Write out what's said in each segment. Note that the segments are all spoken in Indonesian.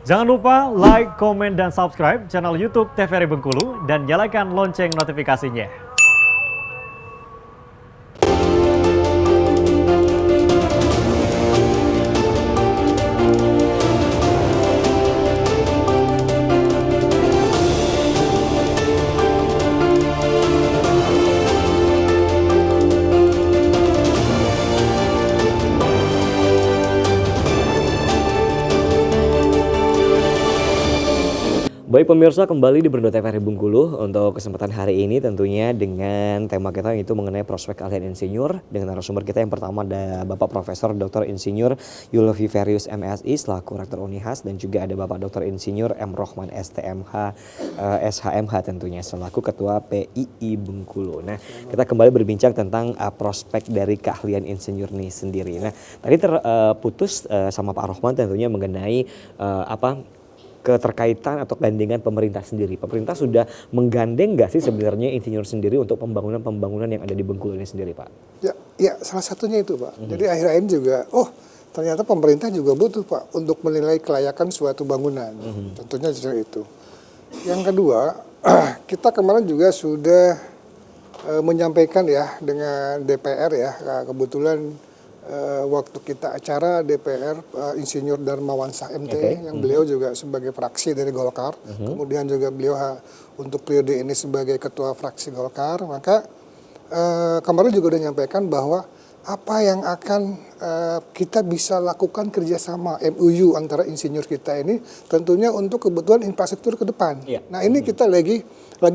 Jangan lupa like, komen, dan subscribe channel YouTube TVRI Bengkulu dan nyalakan lonceng notifikasinya. Baik pemirsa, kembali di Berndo TVRI Bengkulu untuk kesempatan hari ini tentunya dengan tema kita yaitu mengenai prospek keahlian insinyur. Dengan narasumber kita yang pertama ada Bapak Profesor Dr. Insinyur Yul Viverius MSI selaku Rektor Unihas, dan juga ada Bapak Dr. Insinyur M. Rohman STMH SHMH tentunya selaku Ketua PII Bengkulu. Nah, kita kembali berbincang tentang prospek dari keahlian insinyur ini sendiri. Nah, tadi terputus sama Pak Rohman tentunya mengenai keterkaitan atau gandengan pemerintah sendiri. Pemerintah sudah menggandeng nggak sih sebenarnya insinyur sendiri untuk pembangunan yang ada di Bengkulu ini sendiri, Pak? Ya, salah satunya itu, Pak. Jadi akhir-akhir ini juga, ternyata pemerintah juga butuh, Pak, untuk menilai kelayakan suatu bangunan. Tentunya itu. Yang kedua, kita kemarin juga sudah menyampaikan ya dengan DPR ya, kebetulan waktu kita acara DPR Insinyur Darmawansyah MT yang beliau juga sebagai fraksi dari Golkar, kemudian juga beliau untuk periode ini sebagai ketua fraksi Golkar, maka kemarin juga sudah menyampaikan bahwa apa yang akan kita bisa lakukan kerjasama MOU antara insinyur kita ini tentunya untuk kebutuhan infrastruktur ke depan. Nah ini kita lagi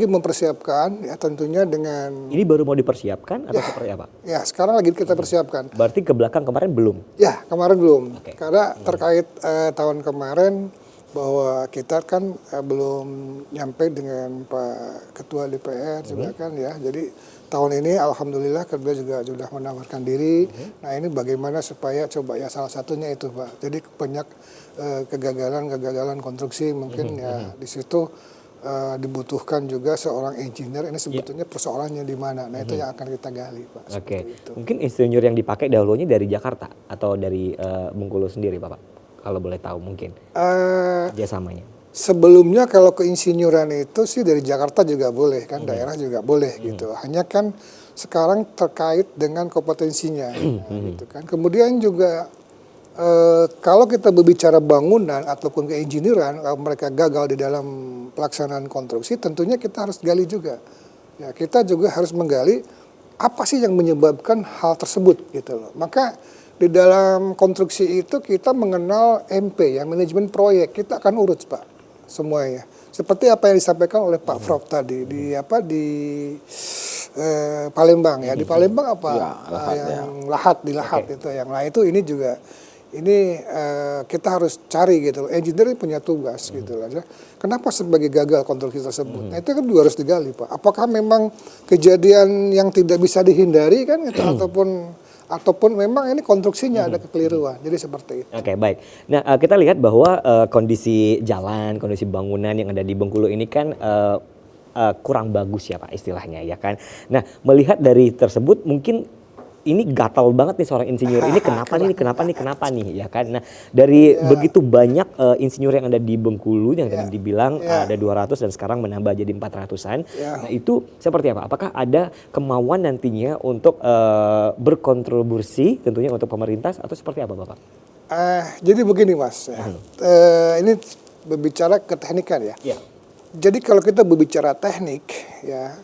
mempersiapkan ya tentunya dengan... Ini baru mau dipersiapkan atau seperti apa? Ya sekarang lagi kita persiapkan. Berarti ke belakang kemarin belum? Ya kemarin belum. Karena terkait tahun kemarin bahwa kita kan belum nyampe dengan Pak Ketua DPR juga kan ya. Jadi tahun ini alhamdulillah beliau juga sudah menawarkan diri. Nah ini bagaimana supaya coba ya salah satunya itu Pak. Jadi banyak kegagalan konstruksi mungkin ya di situ dibutuhkan juga seorang engineer. Ini sebetulnya persoalannya di mana. Nah itu yang akan kita gali Pak. Mungkin insinyur yang dipakai dahulunya dari Jakarta atau dari Bengkulu sendiri Bapak? Kalau boleh tahu mungkin kerjasamanya. Sebelumnya kalau keinsinyuran itu sih dari Jakarta juga boleh kan, daerah juga boleh gitu. Hanya kan sekarang terkait dengan kompetensinya gitu kan. Kemudian juga kalau kita berbicara bangunan ataupun keinsinyuran, kalau mereka gagal di dalam pelaksanaan konstruksi, tentunya kita harus gali juga. Ya, kita juga harus menggali apa sih yang menyebabkan hal tersebut gitu loh. Maka di dalam konstruksi itu kita mengenal MP ya, manajemen proyek, kita akan urut Pak semuanya. Seperti apa yang disampaikan oleh Pak Prof tadi di Palembang ya, di Palembang Lahat itu yang nah itu ini juga kita harus cari gitu loh. Engineer punya tugas gitu loh. Kenapa sebagai gagal konstruksi tersebut? Nah itu kan juga harus digali Pak. Apakah memang kejadian yang tidak bisa dihindari kan gitu, ataupun memang ini konstruksinya ada kekeliruan. Jadi seperti itu. Oke, baik. Nah, kita lihat bahwa kondisi jalan, kondisi bangunan yang ada di Bengkulu ini kan kurang bagus ya Pak istilahnya ya kan. Nah, melihat dari tersebut mungkin ini gatal banget nih seorang insinyur. Ini kenapa nih ya kan. Nah, dari begitu banyak insinyur yang ada di Bengkulu yang tadi dibilang ada 200 dan sekarang menambah jadi 400-an. Nah, itu seperti apa? Apakah ada kemauan nantinya untuk berkontribusi tentunya untuk pemerintah atau seperti apa Bapak? Jadi begini Mas. Ini berbicara keteknikan ya. Jadi kalau kita berbicara teknik ya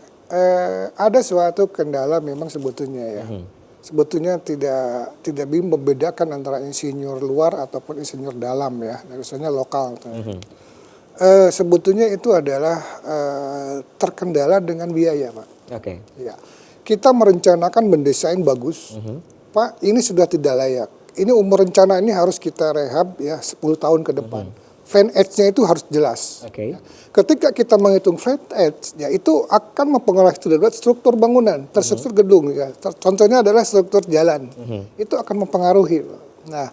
ada suatu kendala memang sebetulnya ya. Sebetulnya tidak membedakan antara insinyur luar ataupun insinyur dalam ya, misalnya lokal. Sebetulnya itu adalah terkendala dengan biaya Pak. Ya. Kita merencanakan mendesain bagus, Pak ini sudah tidak layak. Ini umur rencana ini harus kita rehab ya 10 tahun ke depan. Fan edge-nya itu harus jelas. Ketika kita menghitung fan edge, ya itu akan mempengaruhi struktur bangunan, terstruktur gedung. Ya. Contohnya adalah struktur jalan. Itu akan mempengaruhi. Nah,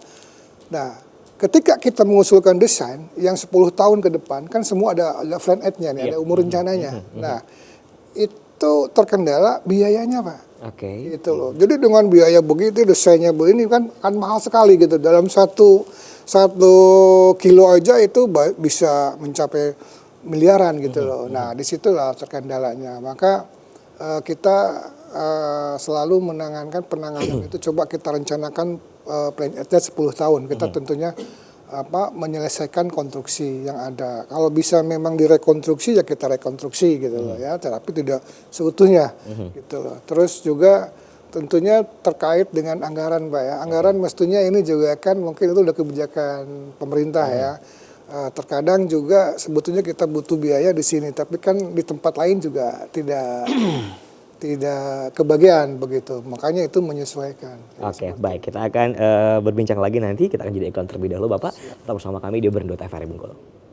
ketika kita mengusulkan desain yang 10 tahun ke depan, kan semua ada fan edge-nya, ada umur rencananya. Nah, itu itu terkendala biayanya Pak. Oke. Gitu loh. Jadi dengan biaya begitu desainnya begini kan mahal sekali gitu. Dalam satu kilo aja itu bisa mencapai miliaran gitu loh. Nah disitulah terkendalanya. Maka kita selalu penanganan itu coba kita rencanakan plan 10 tahun. Kita tentunya menyelesaikan konstruksi yang ada. Kalau bisa memang direkonstruksi ya kita rekonstruksi gitu loh ya, tapi tidak seutuhnya gitu loh. Terus juga tentunya terkait dengan anggaran Pak ya. Anggaran mestinya ini juga kan mungkin itu udah kebijakan pemerintah ya. Terkadang juga sebetulnya kita butuh biaya di sini, tapi kan di tempat lain juga tidak kebagian begitu. Makanya itu menyesuaikan. Oke, baik. Kita akan berbincang lagi nanti. Kita akan jadi iklan terlebih dahulu, Bapak. Tetap bersama kami di Berndo TVRI Bengkulu.